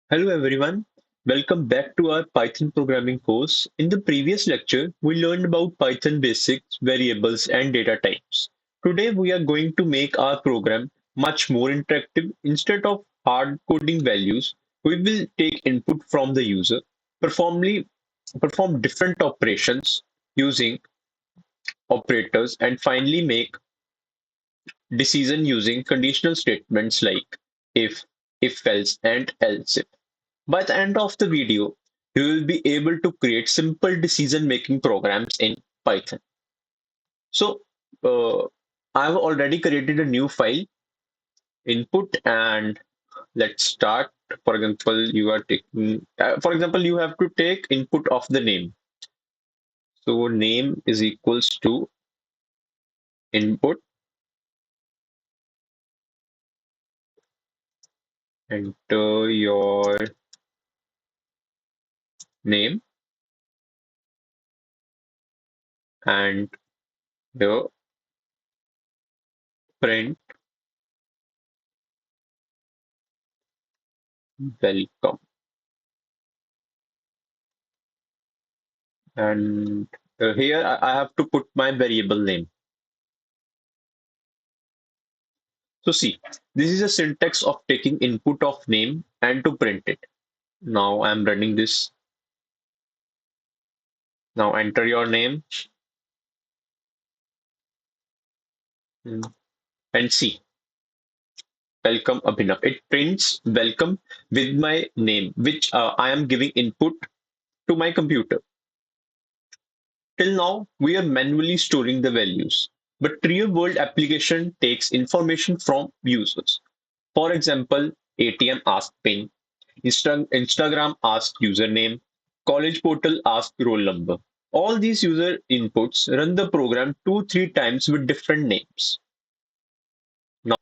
Hello everyone, welcome back to our Python programming course. In the previous lecture, we learned about Python basics, variables, and data types. Today, we are going to make our program much more interactive. Instead of hard coding values, we will take input from the user, performly, perform different operations using operators, and finally make decision using conditional statements like if-else, and else if. By the end of the video, you will be able to create simple decision-making programs in Python. So, I've already created a new file, input, and let's start. For example, you have to take input of the name. So, name is equals to input, enter your name and the print welcome. And here I have to put my variable name. So see, this is a syntax of taking input of name and to print it. Now I'm running this. Now enter your name mm, and see, welcome Abhinav. It prints welcome with my name, which I am giving input to my computer. Till now, we are manually storing the values, but real world application takes information from users. For example, ATM asks PIN, Instagram asks username, college portal asks roll number. All these user inputs run the program 2-3 times with different names. Now,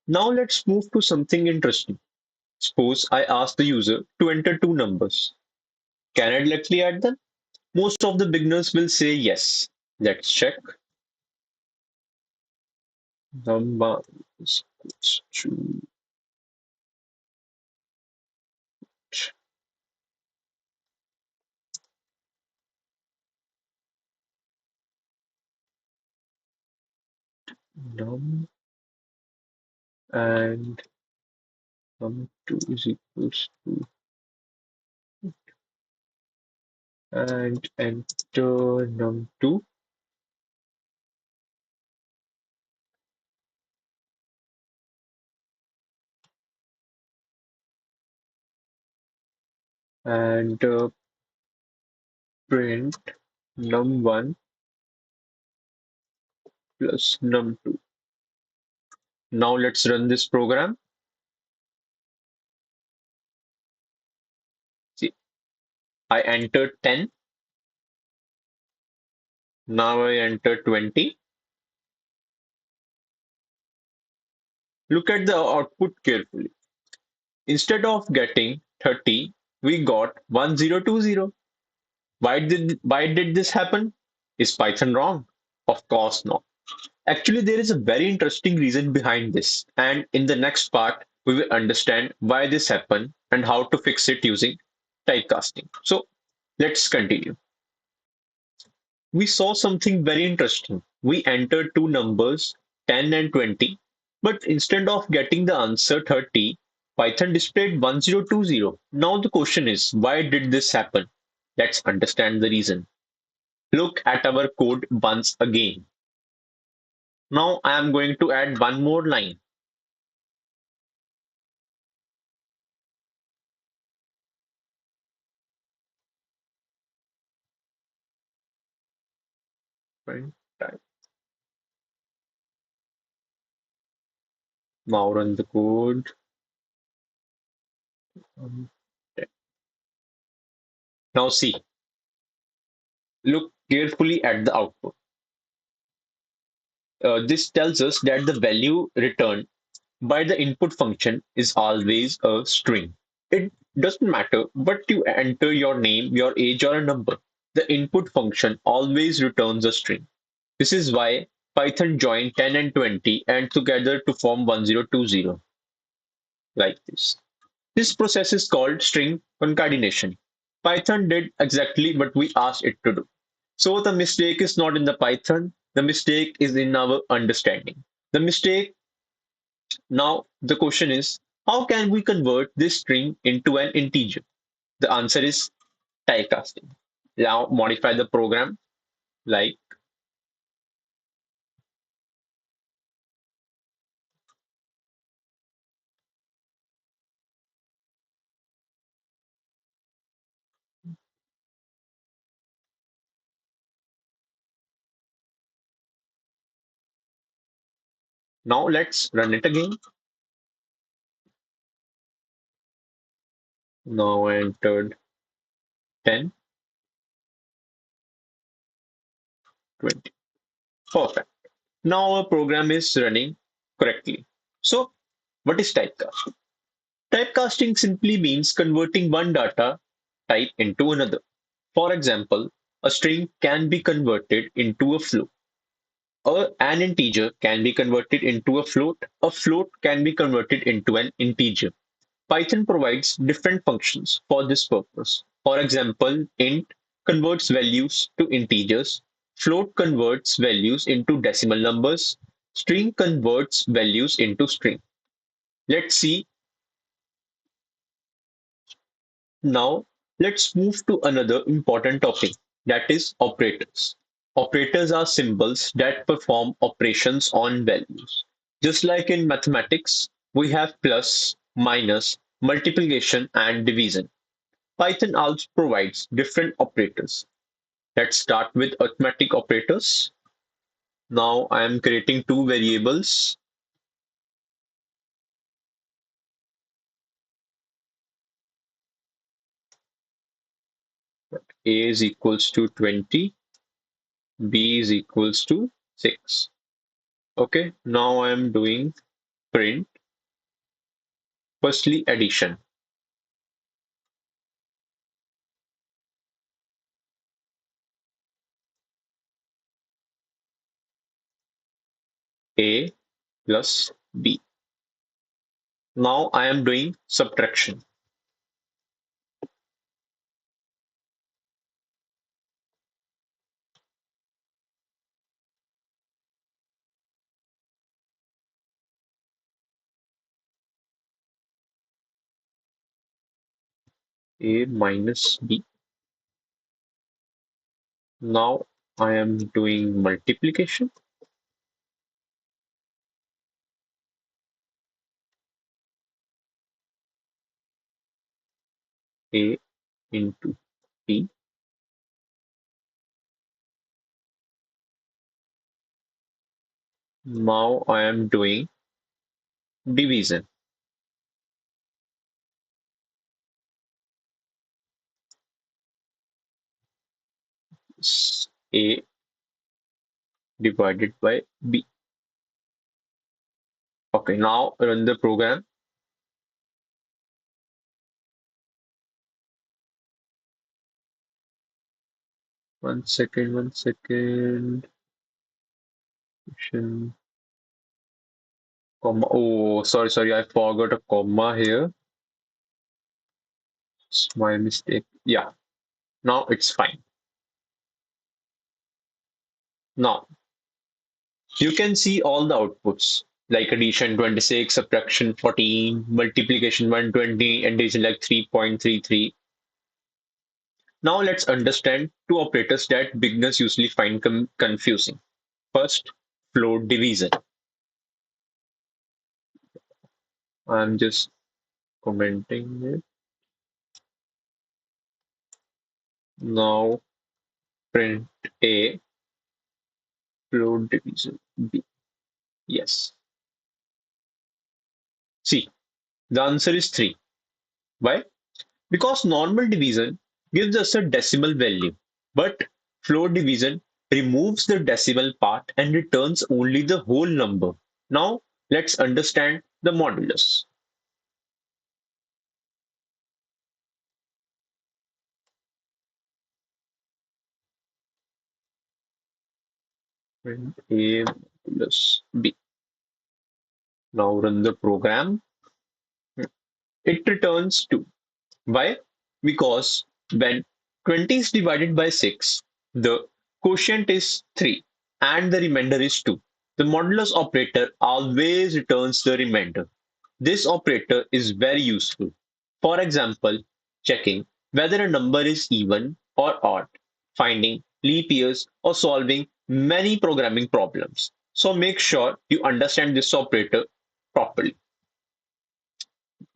now let's move to something interesting. Suppose I ask the user to enter two numbers. Can I directly add them? Most of the beginners will say yes. Let's check. Number is equals to num and num2 is equals to and enter num2 and print num1 plus num2. Now let's run this program. See, I entered 10. Now I enter 20. Look at the output carefully. Instead of getting 30, we got 1020. Why did this happen? Is Python wrong? Of course not. Actually, there is a very interesting reason behind this, and in the next part, we will understand why this happened and how to fix it using typecasting. So, let's continue. We saw something very interesting. We entered two numbers, 10 and 20, but instead of getting the answer 30, Python displayed 1020. Now the question is, why did this happen? Let's understand the reason. Look at our code once again. Now I am going to add one more line. Print type. Now run the code. Um, Now see, look carefully at the output. This tells us that the value returned by the input function is always a string. It doesn't matter what you enter your name, your age, or a number. The input function always returns a string. This is why Python joined 10 and 20 and together to form 1020, like this. This process is called string concatenation. Python did exactly what we asked it to do. So the mistake is not in the Python, the mistake is in our understanding. The mistake now the question is, how can we convert this string into an integer? The answer is typecasting. Now modify the program like now let's run it again. Now I entered 10, 20. Perfect. Now our program is running correctly. So what is typecasting? Typecasting simply means converting one data type into another. For example, a string can be converted into a float. An integer can be converted into a float. A float can be converted into an integer. Python provides different functions for this purpose. For example, int converts values to integers, float converts values into decimal numbers, string converts values into string. Let's see. Now, let's move to another important topic, that is operators. Operators are symbols that perform operations on values. Just like in mathematics, we have plus, minus, multiplication, and division. Python also provides different operators. Let's start with arithmetic operators. Now I am creating two variables. A is equals to 20, B is equals to 6. Okay, now I am doing print. Firstly, addition. A plus B. Now I am doing subtraction. A minus B. Now I am doing multiplication. A into B. Now I am doing division. A divided by B. Okay, now run the program. One second, one second. Comma. Oh, sorry, sorry. I forgot a comma here. It's my mistake. Yeah, now it's fine. Now you can see all the outputs like addition 26, subtraction 14, multiplication 120, and division like 3.33. Now let's understand two operators that beginners usually find confusing. First, float division. I'm just commenting it. Now print A, float division B. Yes. See, the answer is 3. Why? Because normal division gives us a decimal value, but float division removes the decimal part and returns only the whole number. Now, let's understand the modulus. Print A modulus B. Now run the program. It returns 2. Why? Because when 20 is divided by 6, the quotient is 3 and the remainder is 2. The modulus operator always returns the remainder. This operator is very useful. For example, checking whether a number is even or odd, finding leap years, or solving many programming problems. So make sure you understand this operator properly.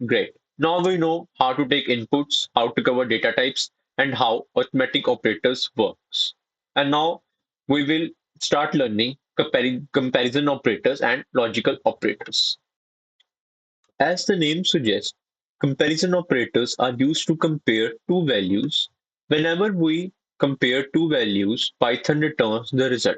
Great. Now we know how to take inputs, how to cover data types, and how arithmetic operators works. And now we will start learning comparison operators and logical operators. As the name suggests, comparison operators are used to compare two values. Whenever we compare two values, Python returns the result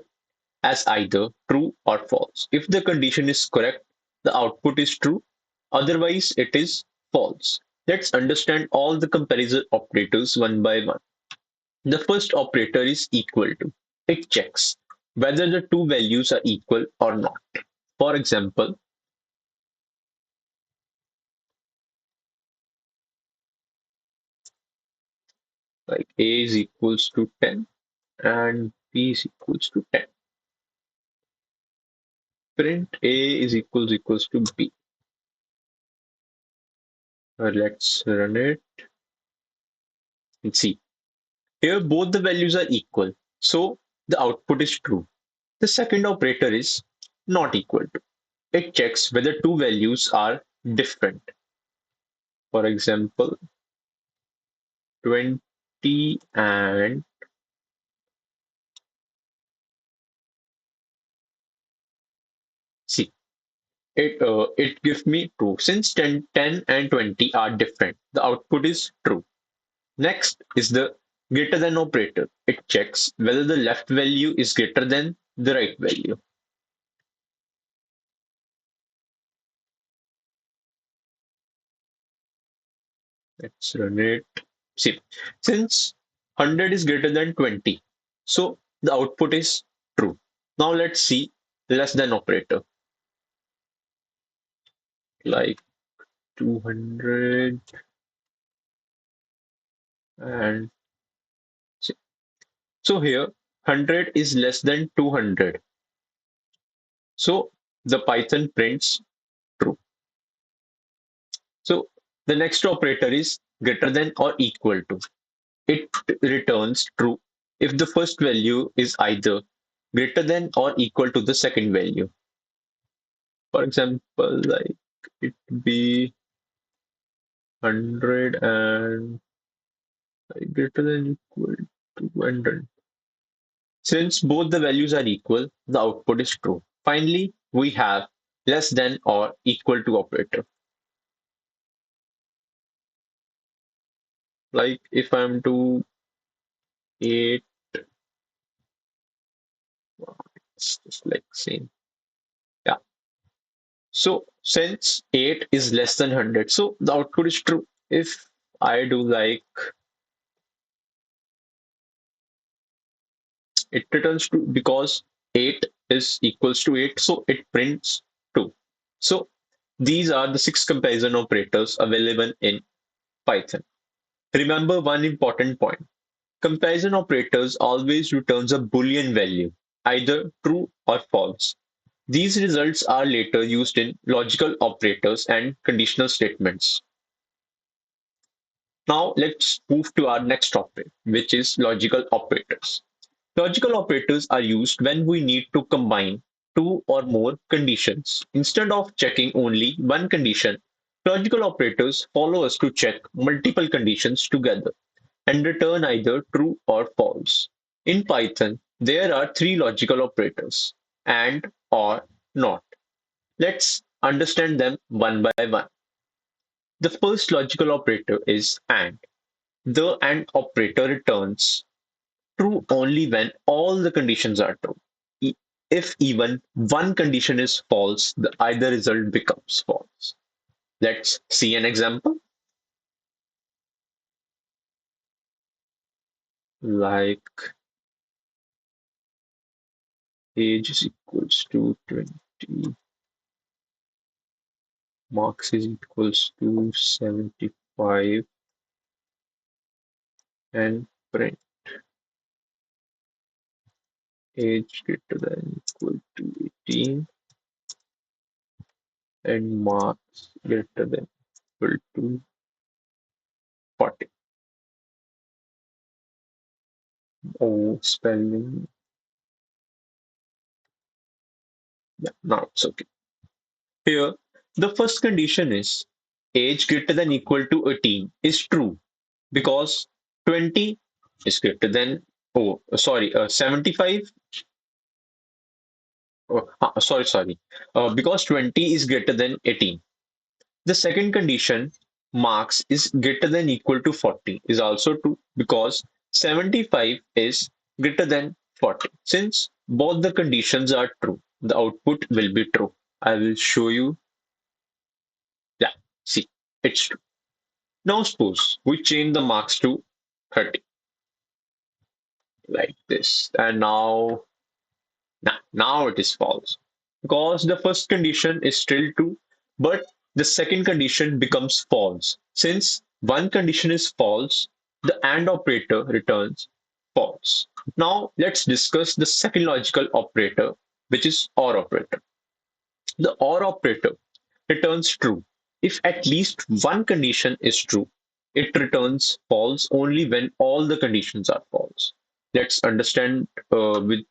as either true or false. If the condition is correct, the output is true, otherwise, it is false. Let's understand all the comparison operators one by one. The first operator is equal to. It checks whether the two values are equal or not. For example, like A is equals to 10 and B is equals to 10. Print A is equals to B. Let's run it and see. Here both the values are equal, so the output is true. The second operator is not equal to. It checks whether two values are different. For example, 20 and see. It gives me true. Since 10 and 20 are different, the output is true. Next is the greater than operator. It checks whether the left value is greater than the right value. Let's run it. See, since 100 is greater than 20, so the output is true. Now let's see less than operator, like 200 and see. So here 100 is less than 200. So the Python prints true. So the next operator is greater than or equal to. It returns true if the first value is either greater than or equal to the second value. For example, like it be 100 and like, greater than equal to 100. Since both the values are equal, the output is true. Finally, we have less than or equal to operator. Like if I'm to 8, it's just like same. Yeah. So since 8 is less than 100, so the output is true. If I do like it returns true because 8 is equals to 8, so it prints 2. So these are the 6 comparison operators available in Python. Remember one important point. Comparison operators always returns a Boolean value, either true or false. These results are later used in logical operators and conditional statements. Now let's move to our next topic, which is logical operators. Logical operators are used when we need to combine two or more conditions. Instead of checking only one condition, logical operators follow us to check multiple conditions together and return either true or false. In Python, there are three logical operators: and, or, not. Let's understand them one by one. The first logical operator is and. The and operator returns true only when all the conditions are true. If even one condition is false, the either result becomes false. Let's see an example. Like age is equals to 20 marks is equals to 75 and print age greater than equal to 18 and marks greater than equal to 40. Oh, spelling. Yeah, now it's okay. Here, the first condition is age greater than equal to 18 is true because 20 is greater than, 75. Because 20 is greater than 18. The second condition, marks is greater than equal to 40, is also true because 75 is greater than 40. Since both the conditions are true, the output will be true. I will show you. Yeah, see, it's true. Now suppose we change the marks to 30 like this, and now it is false because the first condition is still true, but the second condition becomes false. Since one condition is false, the AND operator returns false. Now let's discuss the second logical operator, which is OR operator. The OR operator returns true if at least one condition is true. It returns false only when all the conditions are false. Let's understand with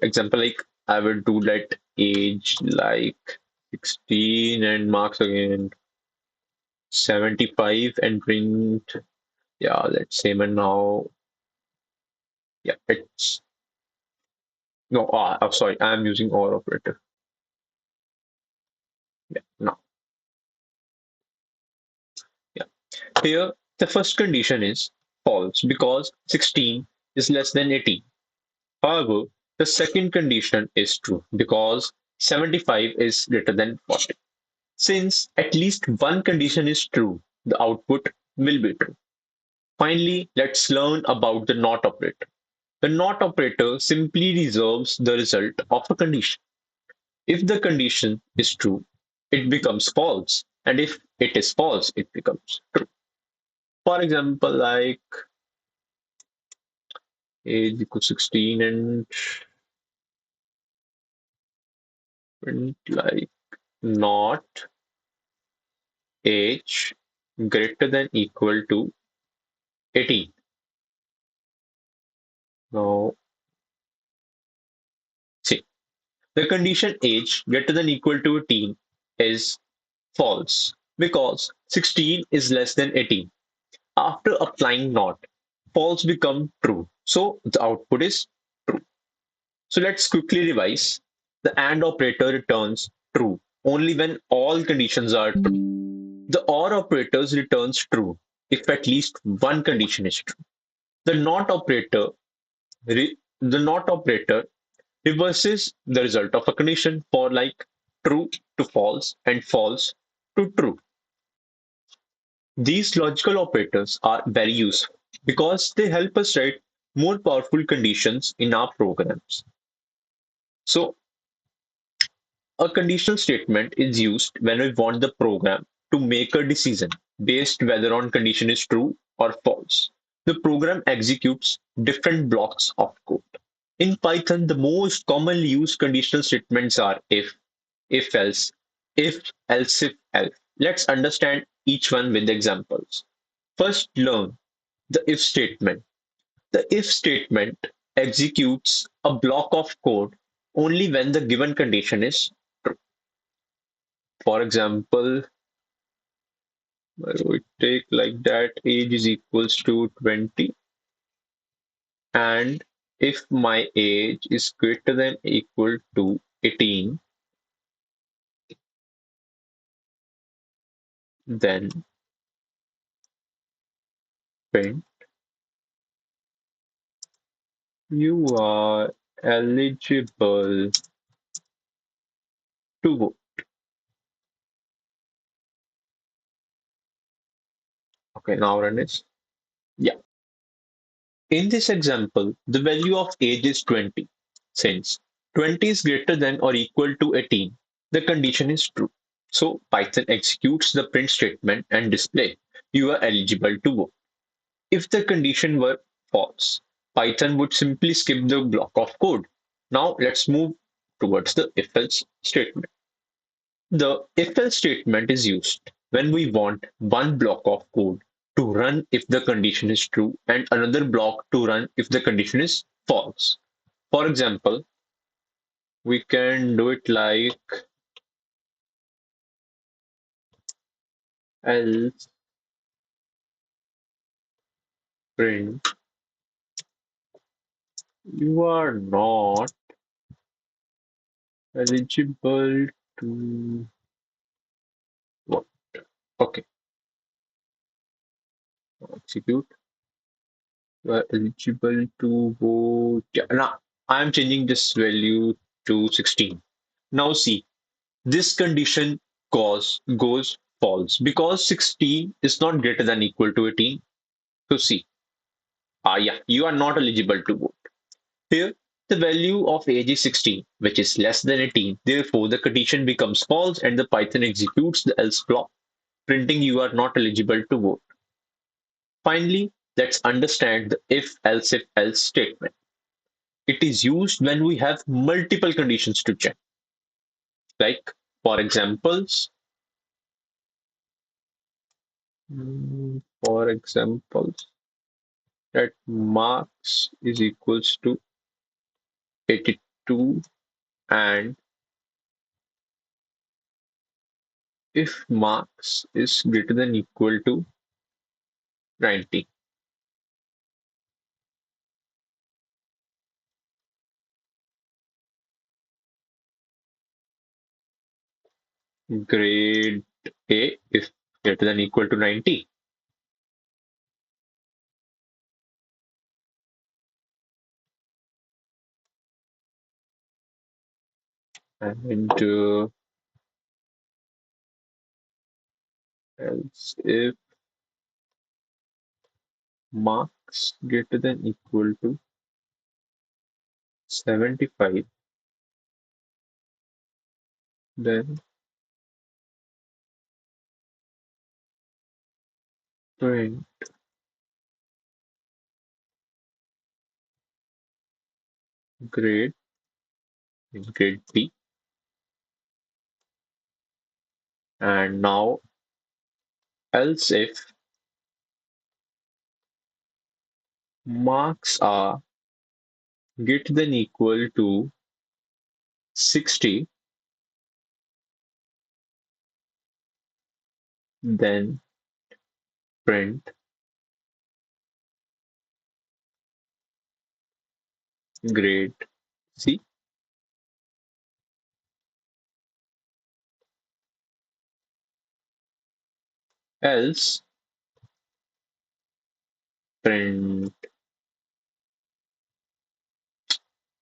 example, like I will do that age like 16 and marks again 75 and print. Yeah, let's say, and now, yeah, it's no, sorry, I'm using OR operator. Yeah, now, yeah. Here, the first condition is false because 16 is less than 18. However, the second condition is true because 75 is greater than 40. Since at least one condition is true, the output will be true. Finally, let's learn about the NOT operator. The NOT operator simply reserves the result of a condition. If the condition is true, it becomes false, and if it is false, it becomes true. For example, like age equals 16 and print like not age greater than equal to 18. Now, see, the condition age greater than equal to 18 is false because 16 is less than 18. After applying not, false become true. So the output is true. So let's quickly revise. The AND operator returns true only when all conditions are true. The OR operators returns true if at least one condition is true. The NOT operator the NOT operator reverses the result of a condition for like true to false and false to true. These logical operators are very useful because they help us write more powerful conditions in our programs. So, a conditional statement is used when we want the program to make a decision based whether on condition is true or false. The program executes different blocks of code. In Python, the most commonly used conditional statements are if-else, if-elif-else. Let's understand each one with examples. First, learn the if statement. The if statement executes a block of code only when the given condition is true. For example, we take like that age is equals to 20, and if my age is greater than equal to 18, then print you are eligible to vote. Okay, now run it. Yeah. In this example, the value of age is 20. Since 20 is greater than or equal to 18, the condition is true. So Python executes the print statement and display you are eligible to vote. If the condition were false, Python would simply skip the block of code. Now let's move towards the if-else statement. The if-else statement is used when we want one block of code to run if the condition is true and another block to run if the condition is false. For example, we can do it like else print you are not eligible to what? Okay, execute. You are eligible to vote. Yeah, now I am changing this value to 16. Now see, this condition goes false because 16 is not greater than equal to 18. So see, yeah, you are not eligible to vote. Here, the value of age is 16, which is less than 18. Therefore, the condition becomes false and the Python executes the else block, printing you are not eligible to vote. Finally, let's understand the if-else statement. It is used when we have multiple conditions to check. Like, for examples, for examples, that marks is equals to 82 and if marks is greater than equal to 90. Grade A is greater than equal to 90. And else if marks greater than equal to 75, then print grade in grade B. And now else if marks are greater than equal to 60, then print grade C. Else print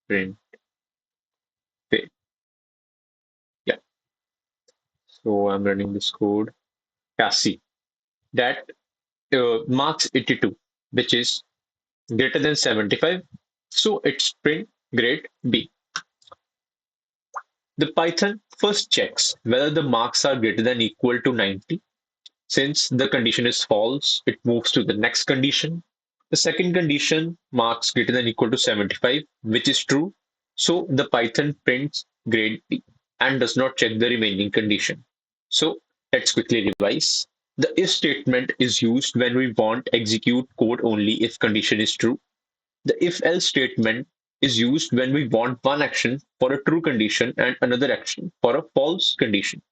print fail. Yeah. So I'm running this code. Yeah, see that marks 82, which is greater than 75. So it's print grade B. The Python first checks whether the marks are greater than equal to 90. Since the condition is false, it moves to the next condition. The second condition marks greater than equal to 75, which is true. So the Python prints grade B and does not check the remaining condition. So let's quickly revise. The if statement is used when we want execute code only if condition is true. The if-else statement is used when we want one action for a true condition and another action for a false condition.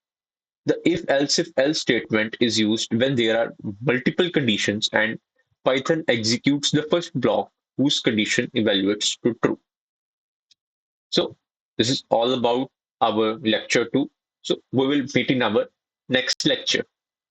The if-else statement is used when there are multiple conditions and Python executes the first block whose condition evaluates to true. So this is all about our lecture 2. So we will meet in our next lecture.